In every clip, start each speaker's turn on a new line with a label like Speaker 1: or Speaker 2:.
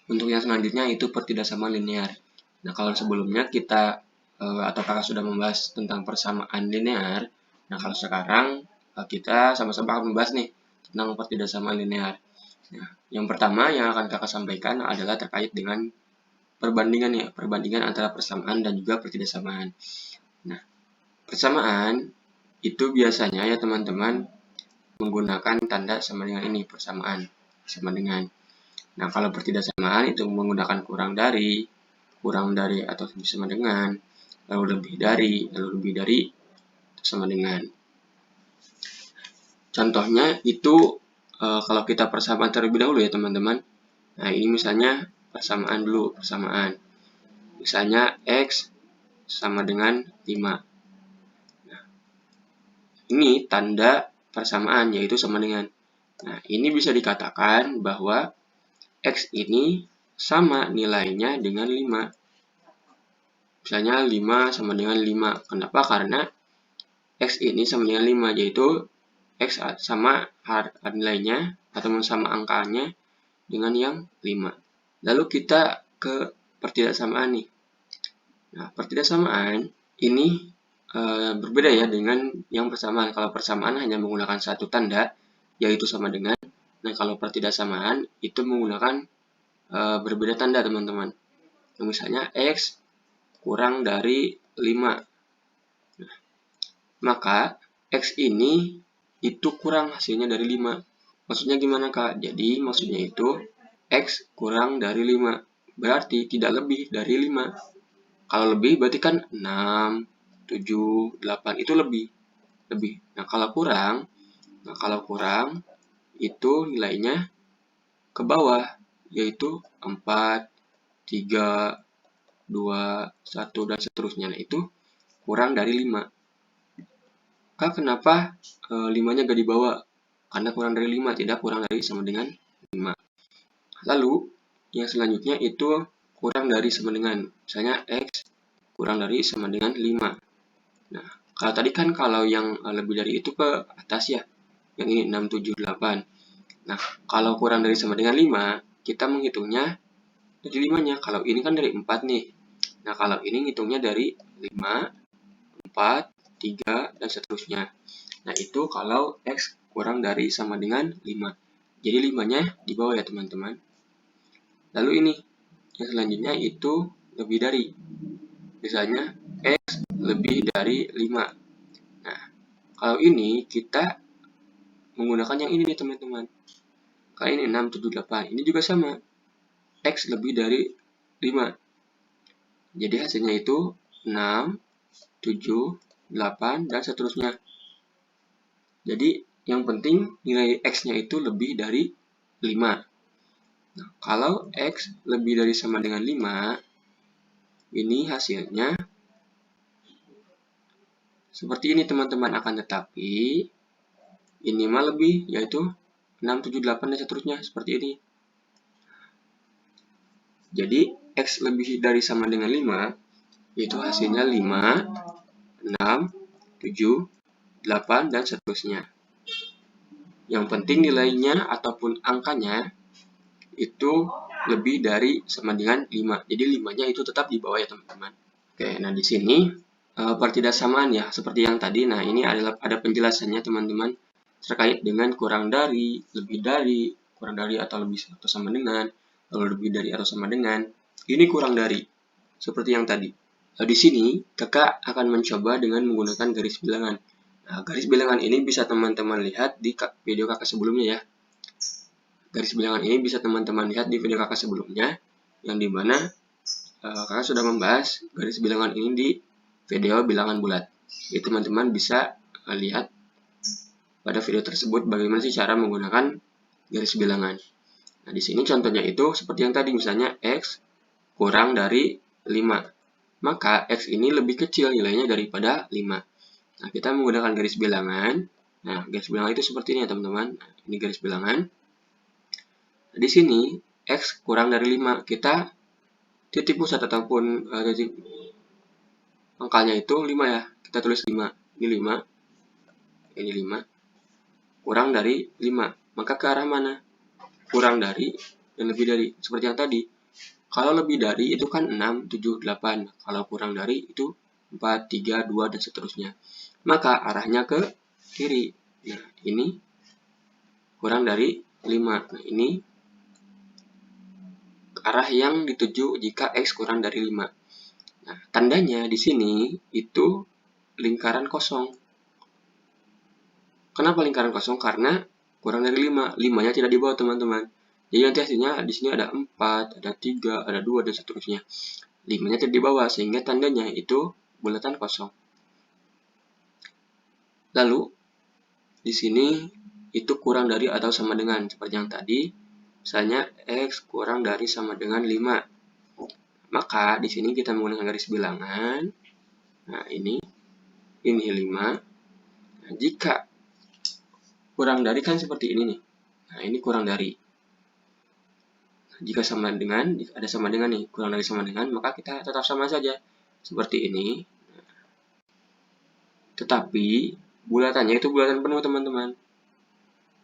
Speaker 1: Untuk yang selanjutnya itu pertidaksamaan linear. Nah, kalau sebelumnya kita atau kakak sudah membahas tentang persamaan linear, nah kalau sekarang kita sama-sama akan membahas nih tentang pertidaksamaan linear. Nah, yang pertama yang akan kakak sampaikan adalah terkait dengan perbandingan ya, perbandingan antara persamaan dan juga pertidaksamaan. Nah, persamaan itu biasanya ya teman-teman menggunakan tanda sama dengan ini, persamaan sama dengan. Nah, kalau pertidaksamaan itu menggunakan kurang dari atau sama dengan, lalu lebih dari, sama dengan. Contohnya itu kalau kita persamaan terlebih dahulu ya teman-teman. Nah, ini misalnya persamaan dulu, persamaan. Misalnya X sama dengan 5. Nah, ini tanda persamaan, yaitu sama dengan. Nah, ini bisa dikatakan bahwa X ini sama nilainya dengan 5. Misalnya 5 sama dengan 5. Kenapa? Karena X ini sama dengan 5, yaitu X sama nilainya atau sama angkanya dengan yang 5. Lalu kita ke pertidaksamaan nih. Nah, pertidaksamaan ini berbeda ya dengan yang persamaan. Kalau persamaan hanya menggunakan satu tanda, yaitu sama dengan. Nah, kalau pertidaksamaan itu menggunakan berbeda tanda, teman-teman. Misalnya X kurang dari 5. Nah, maka X ini itu kurang hasilnya dari 5. Maksudnya gimana, Kak? Jadi, maksudnya itu X kurang dari 5. Berarti tidak lebih dari 5. Kalau lebih berarti kan 6, 7, 8 itu lebih. Nah, kalau kurang itu nilainya ke bawah, yaitu 4, 3, 2, 1 dan seterusnya. Nah, itu kurang dari 5. Kak, kenapa 5-nya gak dibawa? Karena kurang dari 5, tidak kurang dari sama dengan 5. Lalu, yang selanjutnya itu kurang dari sama dengan. Misalnya X kurang dari sama dengan 5. Nah, kalau tadi kan kalau yang lebih dari itu ke atas ya. Yang ini 6, 7, 8. Nah, kalau kurang dari sama dengan 5, kita menghitungnya dari 5-nya. Kalau ini kan dari 4 nih. Nah, kalau ini ngitungnya dari 5, 4, 3, dan seterusnya. Nah, itu kalau X kurang dari sama dengan 5. Jadi 5-nya di bawah ya, teman-teman. Lalu ini, yang selanjutnya itu lebih dari. Misalnya, X lebih dari 5. Nah, kalau ini kita menggunakan yang ini nih, teman-teman. Kalau ini 6, 7, 8. Ini juga sama. X lebih dari 5. Jadi hasilnya itu 6, 7, 8, dan seterusnya. Jadi yang penting nilai X-nya itu lebih dari 5. Nah, kalau X lebih dari sama dengan 5, ini hasilnya seperti ini teman-teman. Akan tetapi ini mah lebih, yaitu 6, 7, 8, dan seterusnya. Seperti ini. Jadi X lebih dari sama dengan 5, itu hasilnya 5, 6, 7, 8, dan seterusnya. Yang penting nilainya ataupun angkanya itu lebih dari sama dengan 5. Jadi 5-nya itu tetap di bawah ya teman-teman. Oke, nah di sini pertidaksamaan ya, seperti yang tadi. Nah, ini adalah ada penjelasannya teman-teman terkait dengan kurang dari, lebih dari, kurang dari atau lebih atau sama dengan, lalu lebih dari atau sama dengan. Ini kurang dari, seperti yang tadi. Di sini kakak akan mencoba dengan menggunakan garis bilangan. Nah, garis bilangan ini bisa teman-teman lihat di video kakak sebelumnya ya. Garis bilangan ini bisa teman-teman lihat di video kakak sebelumnya, yang dimana kakak sudah membahas garis bilangan ini di video bilangan bulat. Jadi teman-teman bisa lihat pada video tersebut bagaimana sih cara menggunakan garis bilangan. Nah, di sini contohnya itu seperti yang tadi, misalnya X kurang dari 5. Maka X ini lebih kecil nilainya daripada 5. Nah, kita menggunakan garis bilangan. Nah, garis bilangan itu seperti ini ya teman-teman. Nah, ini garis bilangan. Nah, di sini X kurang dari 5. Kita titik pusat ataupun titik angkanya itu 5 ya. Kita tulis 5. Ini 5. Ini 5. Kurang dari 5. Maka ke arah mana? Kurang dari dan lebih dari. Seperti yang tadi. Kalau lebih dari itu kan 6, 7, 8. Kalau kurang dari itu 4, 3, 2, dan seterusnya. Maka arahnya ke kiri. Nah, ini kurang dari 5. Nah, ini arah yang dituju jika X kurang dari 5. Nah, tandanya di sini itu lingkaran kosong. Kenapa lingkaran kosong? Karena kurang dari 5. 5-nya tidak di bawah, teman-teman. Jadi nanti hasilnya di sini ada 4, ada 3, ada 2, dan seterusnya. 5-nya tidak di bawah, sehingga tandanya itu bulatan kosong. Lalu, di sini itu kurang dari atau sama dengan, seperti yang tadi, misalnya X kurang dari sama dengan 5. Maka, di sini kita menggunakan garis bilangan. Nah, ini 5. Nah, jika kurang dari kan seperti ini nih. Nah, ini kurang dari. Jika sama dengan, jika ada sama dengan nih, kurang dari sama dengan, maka kita tetap sama saja. Seperti ini. Tetapi, bulatannya itu bulatan penuh, teman-teman.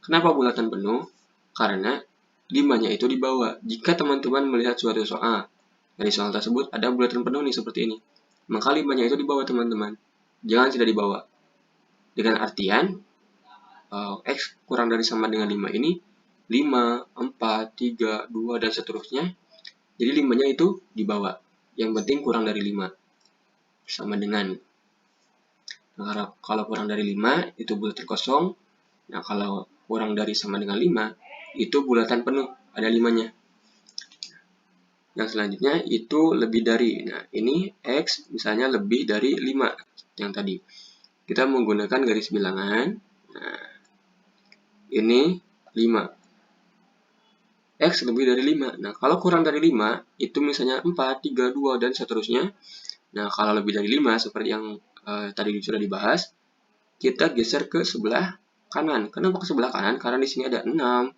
Speaker 1: Kenapa bulatan penuh? Karena 5-nya itu di bawah. Jika teman-teman melihat suatu soal, dari soal tersebut ada bulatan penuh nih seperti ini. Maka 5-nya itu di bawah, teman-teman. Jangan tidak di bawah. Dengan artian, X kurang dari sama dengan 5 ini 5, 4, 3, 2, dan seterusnya. Jadi 5-nya itu di bawah. Yang penting kurang dari 5. Sama dengan. Nah, kalau kurang dari 5 itu bulatan kosong. Nah, kalau kurang dari sama dengan 5 itu bulatan penuh. Ada 5-nya. Yang selanjutnya itu lebih dari. Nah, ini X misalnya lebih dari 5. Yang tadi. Kita menggunakan garis bilangan. Nah, ini 5. X lebih dari 5. Nah, kalau kurang dari 5, itu misalnya 4, 3, 2, dan seterusnya. Nah, kalau lebih dari 5, seperti yang tadi sudah dibahas, kita geser ke sebelah kanan. Kenapa ke sebelah kanan? Karena di sini ada 6,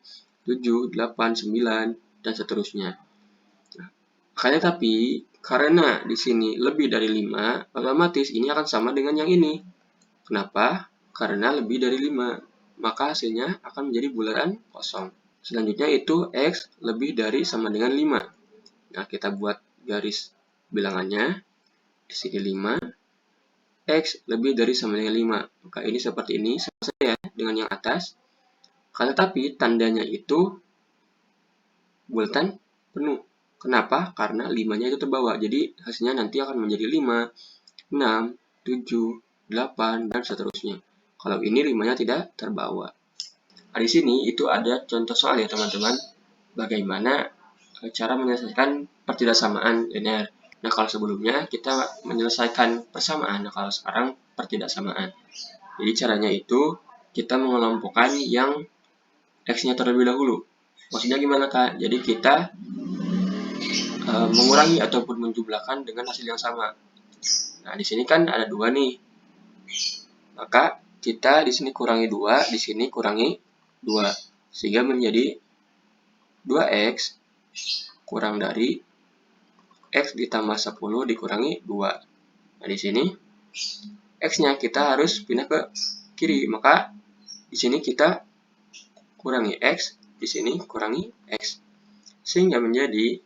Speaker 1: 7, 8, 9, dan seterusnya. Nah, makanya tapi, karena di sini lebih dari 5, otomatis ini akan sama dengan yang ini. Kenapa? Karena lebih dari 5. Maka hasilnya akan menjadi bulatan kosong. Selanjutnya itu X lebih dari sama dengan 5. Nah, kita buat garis bilangannya. Di sini 5. X lebih dari sama dengan 5. Maka ini seperti ini, sama saja dengan yang atas. Tetapi tandanya itu bulatan penuh. Kenapa? Karena 5-nya itu terbawa. Jadi hasilnya nanti akan menjadi 5, 6, 7, 8, dan seterusnya. Kalau ini 5-nya tidak terbawa. Nah, di sini itu ada contoh soal ya teman-teman, bagaimana cara menyelesaikan pertidaksamaan linear. Nah, kalau sebelumnya kita menyelesaikan persamaan, nah kalau sekarang pertidaksamaan. Jadi caranya itu kita mengelompokkan yang X-nya terlebih dahulu. Maksudnya gimana, Kak? Jadi kita mengurangi ataupun menjumlahkan dengan hasil yang sama. Nah, di sini kan ada 2 nih. Maka kita di sini kurangi 2, di sini kurangi 2, sehingga menjadi 2X kurang dari X ditambah 10 dikurangi 2. Nah, di sini X-nya kita harus pindah ke kiri, maka di sini kita kurangi X, di sini kurangi X. Sehingga menjadi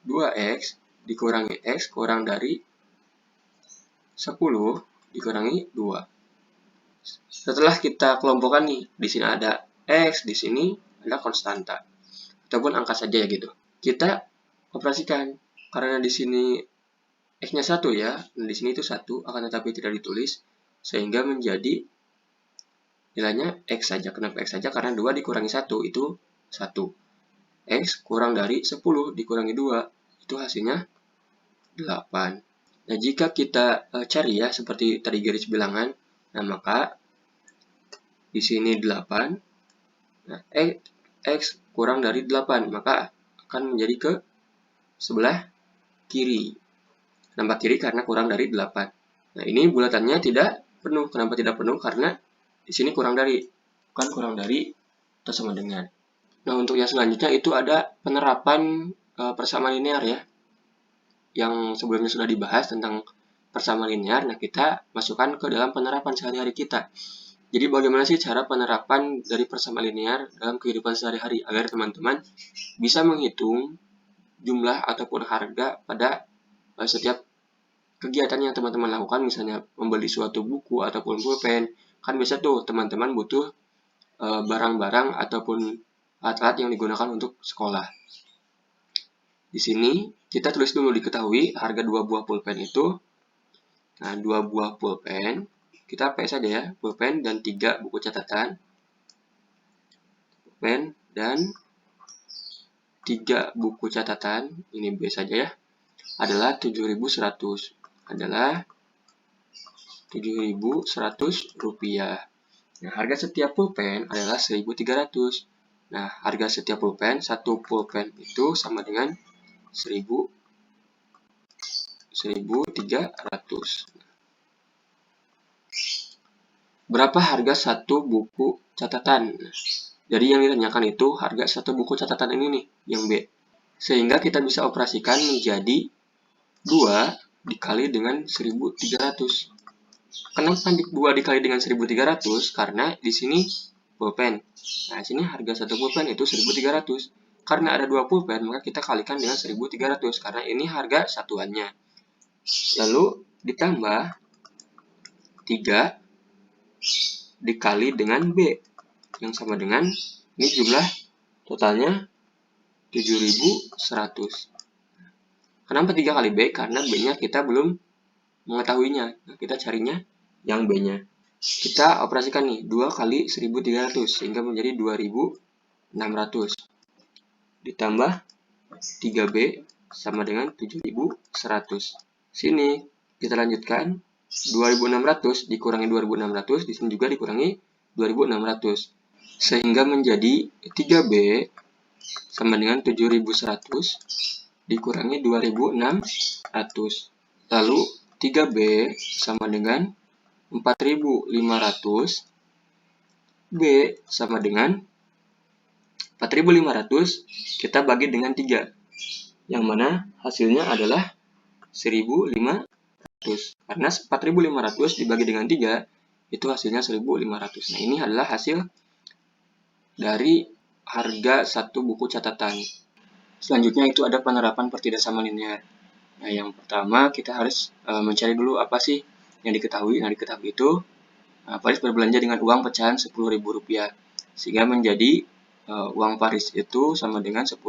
Speaker 1: 2X dikurangi X kurang dari 10 dikurangi 2. Setelah kita kelompokkan nih, di sini ada X, di sini ada konstanta. Ataupun angka saja ya gitu. Kita operasikan. Karena di sini X-nya 1 ya, dan di sini itu 1, akan tetapi tidak ditulis, sehingga menjadi nilainya X saja. Kenapa X saja? Karena 2 dikurangi 1 itu 1. X kurang dari 10 dikurangi 2, itu hasilnya 8. Nah, jika kita cari ya, seperti tadi garis bilangan, nah maka di sini 8, nah, X kurang dari 8, maka akan menjadi ke sebelah kiri. Kenapa kiri? Karena kurang dari 8. Nah, ini bulatannya tidak penuh. Kenapa tidak penuh? Karena di sini kurang dari. Bukan kurang dari atau sama dengan. Nah, untuk yang selanjutnya itu ada penerapan persamaan linear ya. Yang sebelumnya sudah dibahas tentang persamaan linear. Nah, kita masukkan ke dalam penerapan sehari-hari kita. Jadi bagaimana sih cara penerapan dari persamaan linear dalam kehidupan sehari-hari agar teman-teman bisa menghitung jumlah ataupun harga pada setiap kegiatan yang teman-teman lakukan, misalnya membeli suatu buku ataupun pulpen. Kan biasa tuh teman-teman butuh barang-barang ataupun alat-alat yang digunakan untuk sekolah. Di sini kita tulis dulu diketahui harga 2 buah pulpen itu. Nah, 2 buah pulpen, kita P saja ya, pulpen dan 3 buku catatan. Pulpen dan 3 buku catatan, ini B saja ya, adalah 7.100. Adalah 7.100 rupiah. Nah, harga setiap pulpen adalah 1.300. Nah, harga setiap pulpen, satu pulpen itu sama dengan 1.300. Berapa harga satu buku catatan? Jadi yang ditanyakan itu harga satu buku catatan ini nih, yang B. Sehingga kita bisa operasikan menjadi 2 dikali dengan 1.300. Kenapa 2 dikali dengan 1.300? Karena di sini pulpen. Nah, di sini harga satu pulpen itu 1.300. Karena ada 2 pulpen, maka kita kalikan dengan 1.300 karena ini harga satuannya. Lalu ditambah 3 dikali dengan B yang sama dengan, ini jumlah totalnya 7.100. Kenapa 3 kali B? Karena B-nya kita belum mengetahuinya. Nah, kita carinya yang B-nya. Kita operasikan nih, 2 kali 1.300 sehingga menjadi 2.600. Ditambah 3B sama dengan 7.100. Sini kita lanjutkan, 2.600 dikurangi 2.600, di sini juga dikurangi 2.600. Sehingga menjadi 3B sama dengan 7.100 dikurangi 2.600. Lalu 3B sama dengan 4.500. B sama dengan 4.500 kita bagi dengan 3. Yang mana hasilnya adalah 1.500. Karena 4.500 dibagi dengan 3 itu hasilnya 1.500. Nah, ini adalah hasil dari harga satu buku catatan. Selanjutnya itu ada penerapan pertidaksama linear. Nah, yang pertama kita harus mencari dulu apa sih yang diketahui. Nah, diketahui itu Faris berbelanja dengan uang pecahan Rp10.000, sehingga menjadi uang Faris itu sama dengan 10.000.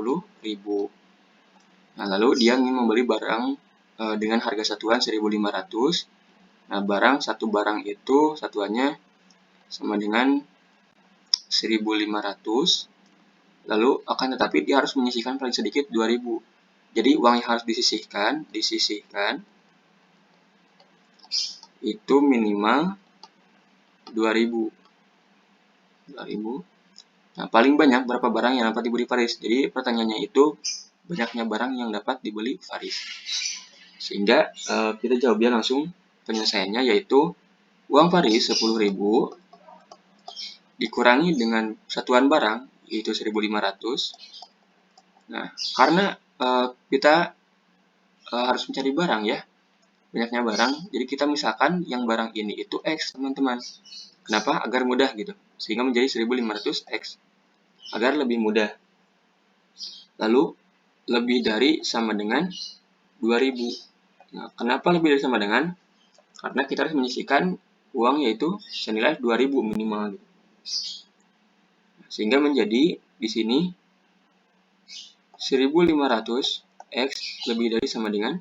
Speaker 1: Nah, lalu dia ingin membeli barang dengan harga satuan 1.500. Nah, satu barang itu satuannya sama dengan 1.500. Lalu akan tetapi dia harus menyisihkan paling sedikit 2.000. Jadi uang yang harus disisihkan itu minimal 2.000. Nah, paling banyak berapa barang yang dapat dibeli Faris? Jadi pertanyaannya itu banyaknya barang yang dapat dibeli Faris. Sehingga kita jawabnya langsung, penyelesaiannya yaitu uang Faris 10.000 dikurangi dengan satuan barang yaitu 1.500. Nah, karena kita harus mencari barang ya, banyaknya barang, jadi kita misalkan yang barang ini itu X, teman-teman. Kenapa? Agar mudah gitu. Sehingga menjadi 1.500X. Agar lebih mudah. Lalu, lebih dari sama dengan 2.000. Nah, kenapa lebih dari sama dengan? Karena kita harus menyisihkan uang yaitu senilai 2.000 minimal. Sehingga menjadi di sini 1.500X lebih dari sama dengan,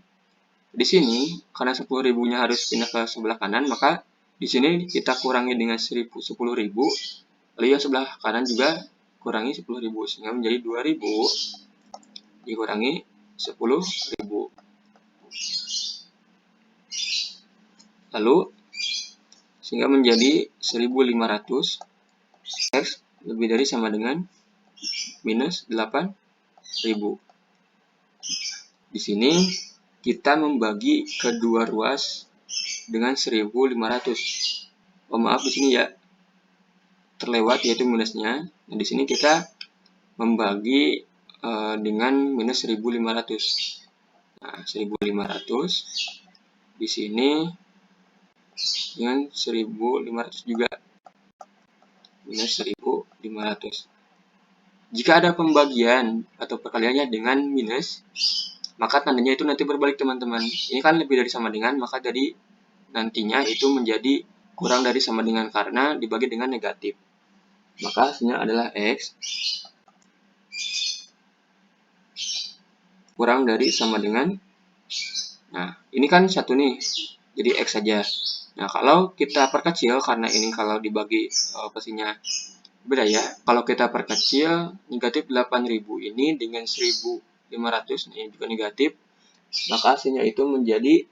Speaker 1: di sini karena 10.000-nya harus pindah ke sebelah kanan, maka di sini kita kurangi dengan 10.000, lalu yang sebelah kanan juga kurangi 10.000, sehingga menjadi 2.000 dikurangi 10.000. Lalu sehingga menjadi 1.500 X lebih dari sama dengan minus 8.000. Di sini kita membagi kedua ruas dengan 1.500. Oh, maaf di sini ya terlewat yaitu minusnya. Nah, di sini kita membagi dengan minus 1.500. Nah, 1.500 di sini dengan 1.500 juga minus 1.500. Jika ada pembagian atau perkaliannya dengan minus, maka tandanya itu nanti berbalik teman-teman. Ini kan lebih dari sama dengan, maka jadi nantinya itu menjadi kurang dari sama dengan karena dibagi dengan negatif. Maka hasilnya adalah X kurang dari sama dengan. Nah, ini kan satu nih, jadi X saja. Nah, kalau kita perkecil, karena ini kalau dibagi pastinya beda ya. Kalau kita perkecil, negatif 8.000 ini dengan 1.500, ini juga negatif, maka hasilnya itu menjadi,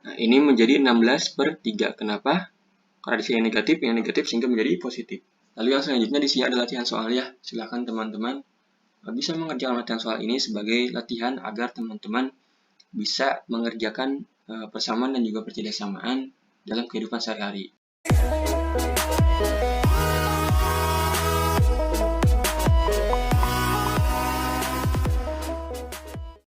Speaker 1: nah ini menjadi 16/3. Kenapa? Karena di sini negatif, yang negatif sehingga menjadi positif. Lalu yang selanjutnya di sini ada latihan soal ya. Silakan teman-teman bisa mengerjakan latihan soal ini sebagai latihan agar teman-teman bisa mengerjakan persamaan dan juga percadasamaan dalam kehidupan sehari-hari.